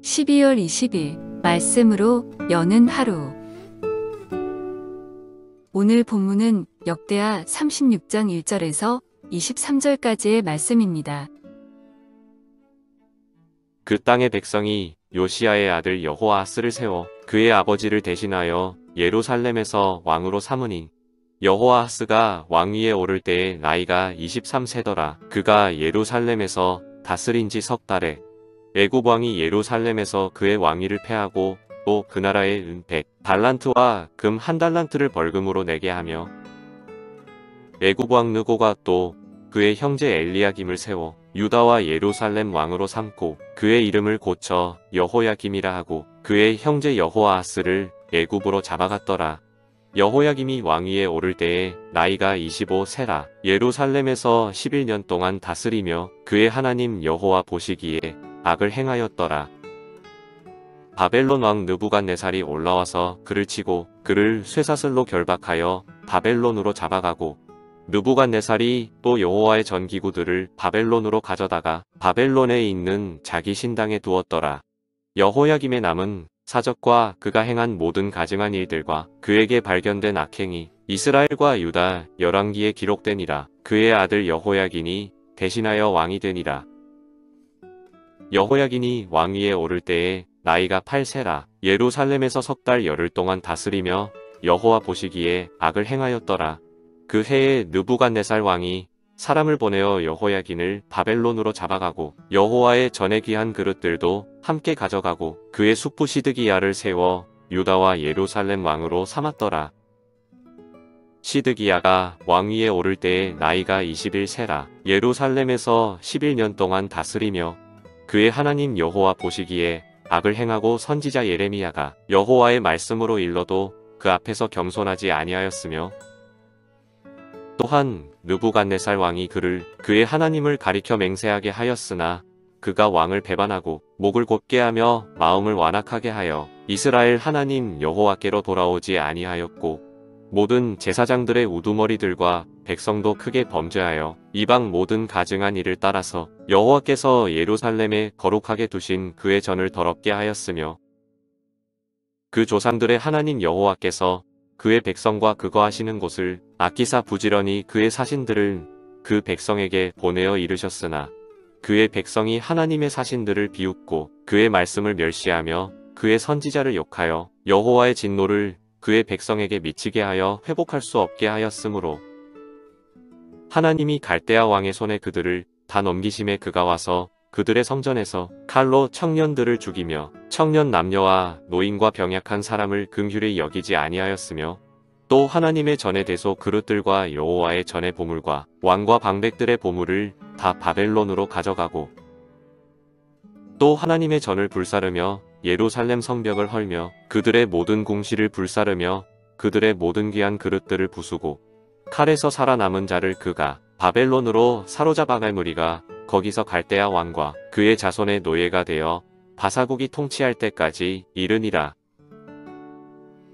12월 20일 말씀으로 여는 하루. 오늘 본문은 역대하 36장 1절에서 23절까지의 말씀입니다. 그 땅의 백성이 요시야의 아들 여호아하스를 세워 그의 아버지를 대신하여 예루살렘에서 왕으로 삼으니 여호아하스가 왕위에 오를 때에 나이가 23세더라. 그가 예루살렘에서 다스린 지 석 달에 애굽 왕이 예루살렘에서 그의 왕위를 패하고 또 그 나라의 은 100달란트와 금 1달란트를 벌금으로 내게 하며 애굽 왕 느고가 또 그의 형제 엘리야김을 세워 유다와 예루살렘 왕으로 삼고 그의 이름을 고쳐 여호야김이라 하고 그의 형제 여호아하스를 애굽으로 잡아갔더라. 여호야김이 왕위에 오를 때에 나이가 25세라. 예루살렘에서 11년 동안 다스리며 그의 하나님 여호와 보시기에 악을 행하였더라. 바벨론 왕 느부갓네살이 올라와서 그를 치고 그를 쇠사슬로 결박하여 바벨론으로 잡아가고 느부갓네살이 또 여호와의 전기구들을 바벨론으로 가져다가 바벨론에 있는 자기 신당에 두었더라. 여호야김의 남은 사적과 그가 행한 모든 가증한 일들과 그에게 발견된 악행이 이스라엘과 유다 열왕기에 기록되니라. 그의 아들 여호야긴이 대신하여 왕이 되니라. 여호야긴이 왕위에 오를 때에 나이가 8세라. 예루살렘에서 석 달 열흘 동안 다스리며 여호와 보시기에 악을 행하였더라. 그 해에 느부갓네살 왕이 사람을 보내어 여호야긴을 바벨론으로 잡아가고 여호와의 전에 귀한 그릇들도 함께 가져가고 그의 숙부 시드기야를 세워 유다와 예루살렘 왕으로 삼았더라. 시드기야가 왕위에 오를 때에 나이가 21세라. 예루살렘에서 11년 동안 다스리며 그의 하나님 여호와 보시기에 악을 행하고 선지자 예레미야가 여호와의 말씀으로 일러도 그 앞에서 겸손하지 아니하였으며 또한 느부갓네살 왕이 그를 그의 하나님을 가리켜 맹세하게 하였으나 그가 왕을 배반하고 목을 곧게 하며 마음을 완악하게 하여 이스라엘 하나님 여호와께로 돌아오지 아니하였고 모든 제사장들의 우두머리들과 백성도 크게 범죄하여 이방 모든 가증한 일을 따라서 여호와께서 예루살렘에 거룩하게 두신 그의 전을 더럽게 하였으며 그 조상들의 하나님 여호와께서 그의 백성과 그거 하시는 곳을 아끼사 부지런히 그의 사신들을 그 백성에게 보내어 이르셨으나 그의 백성이 하나님의 사신들을 비웃고 그의 말씀을 멸시하며 그의 선지자를 욕하여 여호와의 진노를 그의 백성에게 미치게 하여 회복할 수 없게 하였으므로 하나님이 갈대아 왕의 손에 그들을 다 넘기심에 그가 와서 그들의 성전에서 칼로 청년들을 죽이며 청년 남녀와 노인과 병약한 사람을 긍휼히 여기지 아니하였으며 또 하나님의 전의 대소 그릇들과 여호와의 전의 보물과 왕과 방백들의 보물을 다 바벨론으로 가져가고 또 하나님의 전을 불사르며 예루살렘 성벽을 헐며 그들의 모든 궁시를 불사르며 그들의 모든 귀한 그릇들을 부수고 칼에서 살아남은 자를 그가 바벨론으로 사로잡아갈 무리가 거기서 갈대아 왕과 그의 자손의 노예가 되어 바사국이 통치할 때까지 이르니라.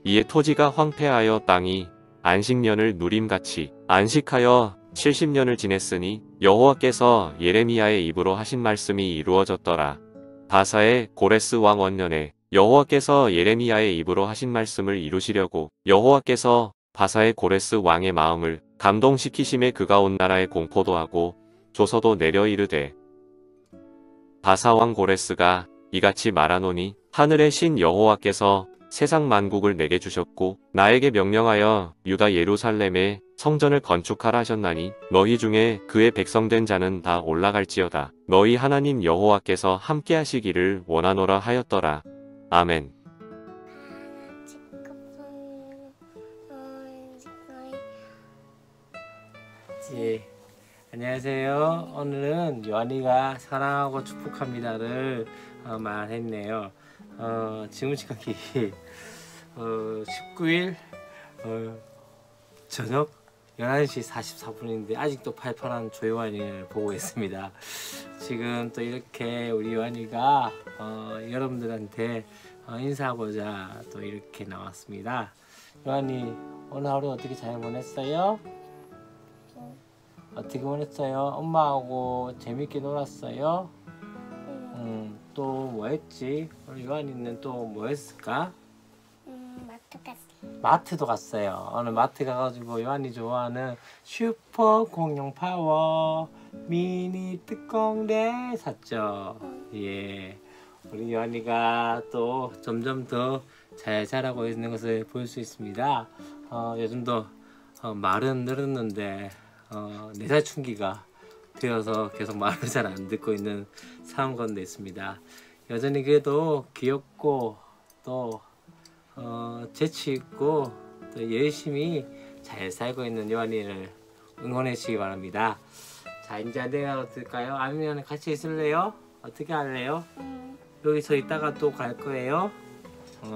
이에 토지가 황폐하여 땅이 안식년을 누림같이 안식하여 70년을 지냈으니 여호와께서 예레미야의 입으로 하신 말씀이 이루어졌더라. 바사의 고레스 왕 원년에 여호와께서 예레미야의 입으로 하신 말씀을 이루시려고 여호와께서 바사의 고레스 왕의 마음을 감동시키심에 그가 온 나라에 공포도 하고 조서도 내려 이르되 바사 왕 고레스가 이같이 말하노니 하늘의 신 여호와께서 세상 만국을 내게 주셨고 나에게 명령하여 유다 예루살렘에 성전을 건축하라 하셨나니 너희 중에 그의 백성된 자는 다 올라갈지어다. 너희 하나님 여호와께서 함께 하시기를 원하노라 하였더라. 아멘. 예, 안녕하세요. 오늘은 요한이가 사랑하고 축복합니다를 말했네요. 지금 시각이 19일 저녁 11시 44분인데 아직도 팔팔한 조요한이를 보고 있습니다. 지금 또 이렇게 우리 요한이가 여러분들한테 인사하고자 또 이렇게 나왔습니다. 요한이 오늘 하루 어떻게 잘 보냈어요? 어떻게 보냈어요? 엄마하고 재밌게 놀았어요? 또 뭐 했지? 오늘 요한이는 또 뭐 했을까? 마트 갔어. 마트도 갔어요. 오늘 마트 가가지고 요한이 좋아하는 슈퍼 공룡 파워 미니 뚜껑대 샀죠. 예, 우리 요한이가 또 점점 더 잘 자라고 있는 것을 볼 수 있습니다. 요즘도 말은 늘었는데 4살 충기가 되어서 계속 말을 잘 안 듣고 있는 상황 가운데 있습니다. 여전히 그래도 귀엽고 또 재치 있고 또 열심히 잘 살고 있는 요한이를 응원해 주시기 바랍니다. 자, 이제 내가 어떨까요? 아니면 같이 있을래요? 어떻게 할래요? 여기서 있다가 또 갈 거예요.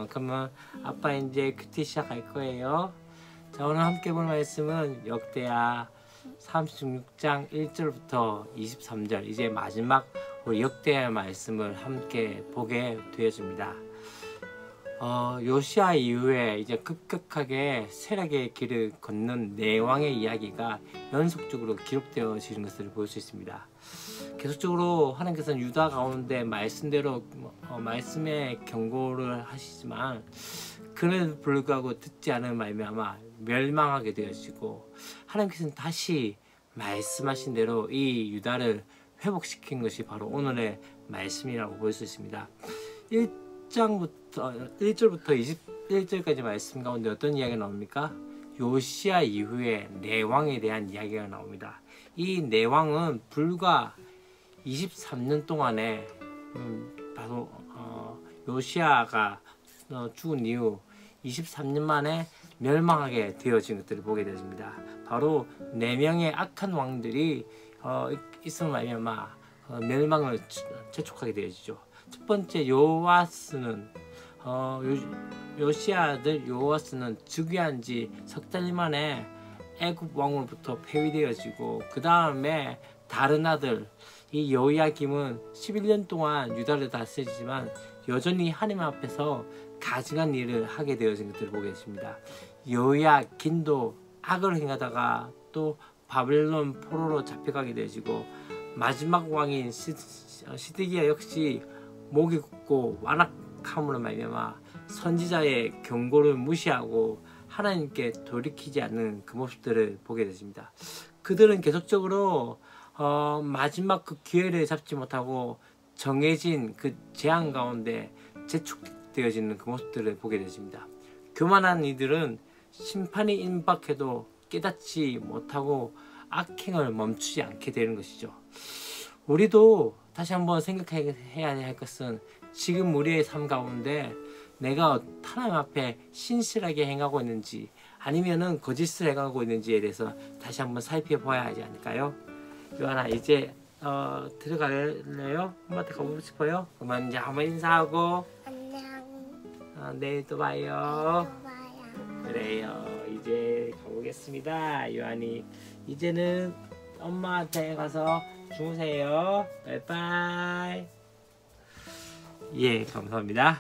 그러면 아빠 이제 큐티 시작할 거예요. 자, 오늘 함께 볼 말씀은 역대하 36장 1절부터 23절, 이제 마지막 우리 역대하 말씀을 함께 보게 되어집니다. 요시아 이후에 이제 급격하게 세력의 길을 걷는 네 왕의 이야기가 연속적으로 기록되어지는 것을 볼 수 있습니다. 계속적으로 하나님께서는 유다 가운데 말씀대로 말씀의 경고를 하시지만 그럼에도 불구하고 듣지 않은 말미암아 멸망하게 되어지고, 하나님께서는 다시 말씀하신 대로 이 유다를 회복시킨 것이 바로 오늘의 말씀이라고 볼 수 있습니다. 1절부터 21절까지 말씀 가운데 어떤 이야기가 나옵니까? 요시아 이후에 네 왕에 대한 이야기가 나옵니다. 이 네 왕은 불과 23년 동안에 바로 요시아가 죽은 이후 23년 만에 멸망하게 되어진 것들을 보게 되었습니다. 바로 4명의 악한 왕들이 있음을 말미암아 멸망을 재촉하게 되어지죠. 첫 번째 요아스는 요시아 아들 요아스는 즉위한 지 석 달 만에 애굽 왕으로부터 폐위되어지고, 그 다음에 다른 아들 이 여호야김은 11년 동안 유다를 다스리지만 여전히 하나님 앞에서 가증한 일을 하게 되어진 것들을 보게 됐습니다. 여호야긴도 악을 행하다가 또 바벨론 포로로 잡혀가게 되어지고, 마지막 왕인 시드기야 역시 목이 굳고 완악함으로 말미암아 선지자의 경고를 무시하고 하나님께 돌이키지 않는 그 모습들을 보게 되십니다. 그들은 계속적으로 마지막 그 기회를 잡지 못하고 정해진 그 재앙 가운데 재촉되어지는 그 모습들을 보게 되십니다. 교만한 이들은 심판이 임박해도 깨닫지 못하고 악행을 멈추지 않게 되는 것이죠. 우리도 다시 한번 생각해야 할 것은 지금 우리의 삶 가운데 내가 하나님 앞에 신실하게 행하고 있는지 아니면은 거짓을 행하고 있는지에 대해서 다시 한번 살펴봐야 하지 않을까요? 요한아, 이제 들어갈래요? 엄마한테 가보고 싶어요? 그러면 이제 한번 인사하고 안녕. 내일 또 봐요. 또 봐요. 그래요. 이제 가보겠습니다. 요한이 이제는 엄마한테 가서 주무세요. 바이바이. 예, 감사합니다.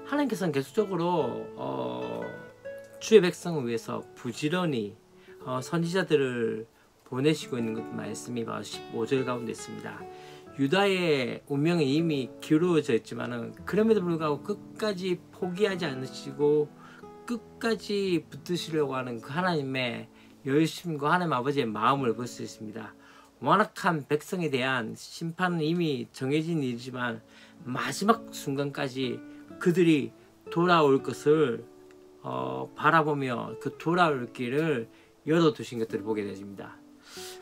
하나님께서는 계속적으로 주의 백성을 위해서 부지런히 선지자들을 보내시고 있는 것 말씀이 바로 15절 가운데 있습니다. 유다의 운명이 이미 기울어져 있지만은 그럼에도 불구하고 끝까지 포기하지 않으시고 끝까지 붙드시려고 하는 그 하나님의 열심과 하나님 아버지의 마음을 볼 수 있습니다. 완악한 백성에 대한 심판은 이미 정해진 일이지만 마지막 순간까지 그들이 돌아올 것을 바라보며 그 돌아올 길을 열어두신 것들을 보게 되십니다.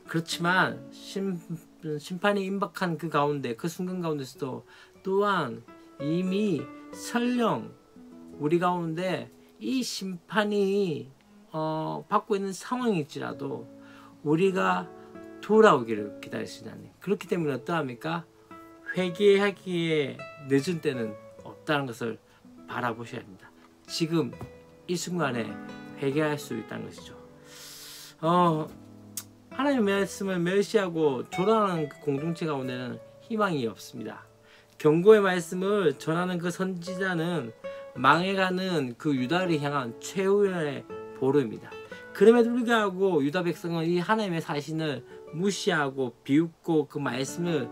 그렇지만 심판이 임박한 그 가운데, 그 순간 가운데서도 또한 이미 설령 우리 가운데 이 심판이 받고 있는 상황일지라도 우리가 돌아오기를 기다리시다니, 그렇기 때문에 어떠합니까? 회개하기에 늦은 때는 없다는 것을 바라보셔야 합니다. 지금 이 순간에 회개할 수 있다는 것이죠. 하나님의 말씀을 멸시하고 조롱하는 그 공동체 가운데는 희망이 없습니다. 경고의 말씀을 전하는 그 선지자는 망해가는 그 유다를 향한 최후의 보루입니다. 그럼에도 불구하고 유다 백성은 이 하나님의 사신을 무시하고 비웃고 그 말씀을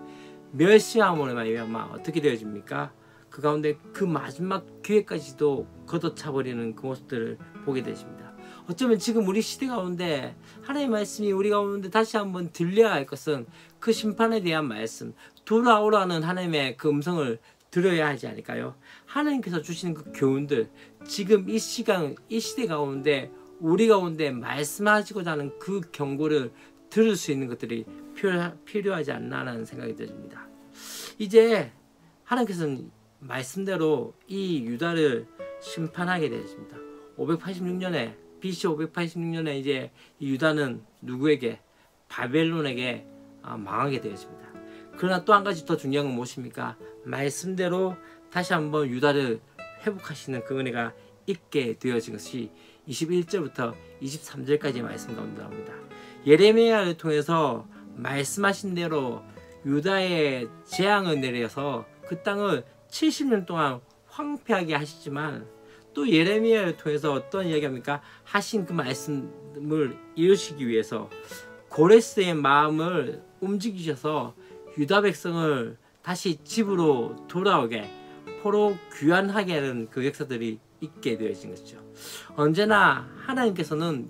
멸시함으로 말미암아 어떻게 되어집니까? 그 가운데 그 마지막 기회까지도 걷어차버리는 그 모습들을 보게 되십니다. 어쩌면 지금 우리 시대 가운데 하나님의 말씀이 우리 가운데 다시 한번 들려야 할 것은 그 심판에 대한 말씀, 돌아오라는 하나님의 그 음성을 들어야 하지 않을까요? 하나님께서 주시는 그 교훈들, 지금 이 시간, 이 시대 가운데 우리 가운데 말씀하시고자 하는 그 경고를 들을 수 있는 것들이 필요하지 않나라는 생각이 듭니다. 이제 하나님께서는 말씀대로 이 유다를 심판하게 되십니다. 586년에 BC 586년에 이제 이 유다는 누구에게? 바벨론에게 망하게 되었습니다. 그러나 또 한 가지 더 중요한 건 무엇입니까? 말씀대로 다시 한번 유다를 회복하시는 그 은혜가 있게 되어진 것이 21절부터 23절까지의 말씀 가운데 나옵니다. 예레미야를 통해서 말씀하신 대로 유다의 재앙을 내려서 그 땅을 70년 동안 황폐하게 하시지만 또 예레미야를 통해서 어떤 이야기합니까? 하신 그 말씀을 이루시기 위해서 고레스의 마음을 움직이셔서 유다 백성을 다시 집으로 돌아오게 포로 귀환하게 하는 그 역사들이 있게 되어진 것이죠. 언제나 하나님께서는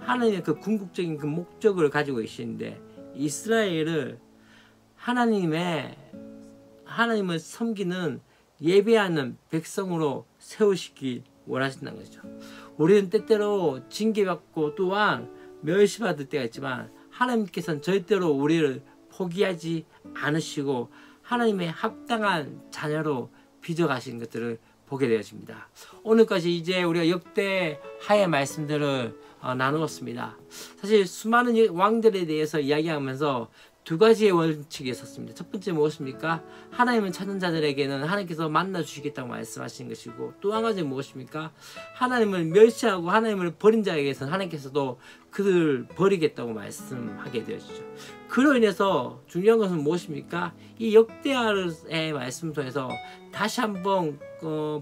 하나님의 그 궁극적인 그 목적을 가지고 계시는데 이스라엘을 하나님을 섬기는 예배하는 백성으로 세우시기 원하신다는 거죠. 우리는 때때로 징계받고 또한 멸시받을 때가 있지만 하나님께서는 절대로 우리를 포기하지 않으시고 하나님의 합당한 자녀로 빚어가신 것들을 보게 되어집니다. 오늘까지 이제 우리가 역대하의 말씀들을 나누었습니다. 사실 수많은 왕들에 대해서 이야기하면서 두 가지의 원칙이 있었습니다. 첫 번째 무엇입니까? 하나님을 찾는 자들에게는 하나님께서 만나 주시겠다고 말씀하시는 것이고 또 한 가지 무엇입니까? 하나님을 멸시하고 하나님을 버린 자에게서는 하나님께서도 그들을 버리겠다고 말씀하게 되어지죠. 그로 인해서 중요한 것은 무엇입니까? 이 역대하의 말씀 통해서 다시 한번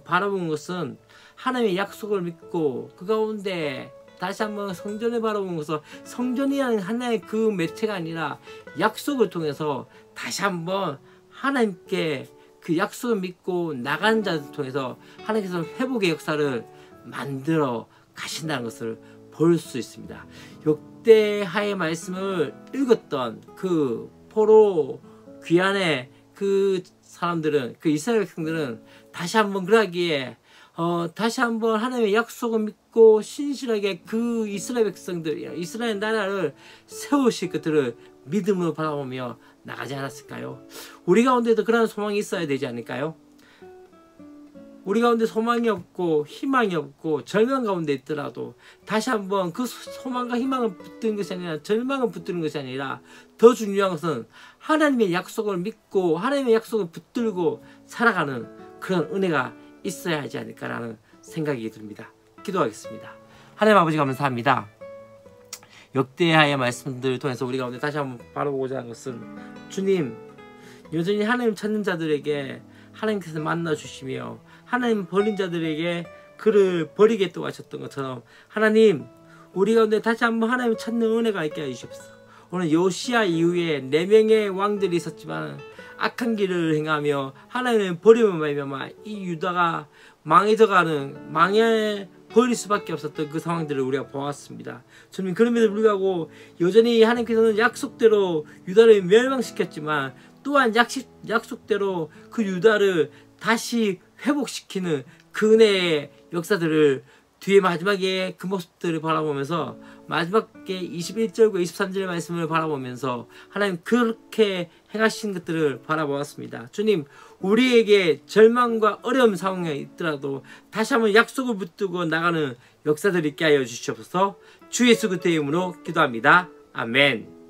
바라본 것은 하나님의 약속을 믿고 그 가운데 다시 한번 성전을 바라보는 것은 성전이라는 하나의 그 매체가 아니라 약속을 통해서 다시 한번 하나님께 그 약속을 믿고 나가는 자들 통해서 하나님께서 회복의 역사를 만들어 가신다는 것을 볼 수 있습니다. 역대하의 말씀을 읽었던 그 포로 귀환의 그 사람들은 그 이스라엘 백성들은 다시 한번 그러기에 다시 한번 하나님의 약속을 믿고 신실하게 그 이스라엘 백성들, 이스라엘 나라를 세우실 것들을 믿음으로 바라보며 나가지 않았을까요? 우리 가운데도 그런 소망이 있어야 되지 않을까요? 우리 가운데 소망이 없고 희망이 없고 절망 가운데 있더라도 다시 한번 그 소망과 희망을 붙드는 것이 아니라 절망을 붙드는 것이 아니라 더 중요한 것은 하나님의 약속을 믿고 하나님의 약속을 붙들고 살아가는 그런 은혜가 있어야 하지 않을까라는 생각이 듭니다. 기도하겠습니다. 하나님 아버지 감사합니다. 역대하의 말씀들을 통해서 우리 가운데 다시 한번 바라보고자 하는 것은 주님 여전히 하나님 찾는 자들에게 하나님께서 만나주시며 하나님 버린 자들에게 그를 버리겠다고 하셨던 것처럼 하나님 우리 가운데 다시 한번 하나님 찾는 은혜가 있게 해주시옵소서. 오늘 요시야 이후에 4명의 왕들이 있었지만 악한 길을 행하며 하나님을 버리면 말미암아 이 유다가 망해져가는 망해 버릴 수밖에 없었던 그 상황들을 우리가 보았습니다. 주님 그럼에도 불구하고 여전히 하나님께서는 약속대로 유다를 멸망시켰지만 또한 약속대로 그 유다를 다시 회복시키는 그 은혜의 역사들을 뒤에 마지막에 그 모습들을 바라보면서 마지막에 21절과 23절의 말씀을 바라보면서 하나님 그렇게 행하신 것들을 바라보았습니다. 주님 우리에게 절망과 어려운 상황에 있더라도 다시 한번 약속을 붙들고 나가는 역사들이 있게 하여 주시옵소서. 주 예수 그리스도의 이름으로 기도합니다. 아멘.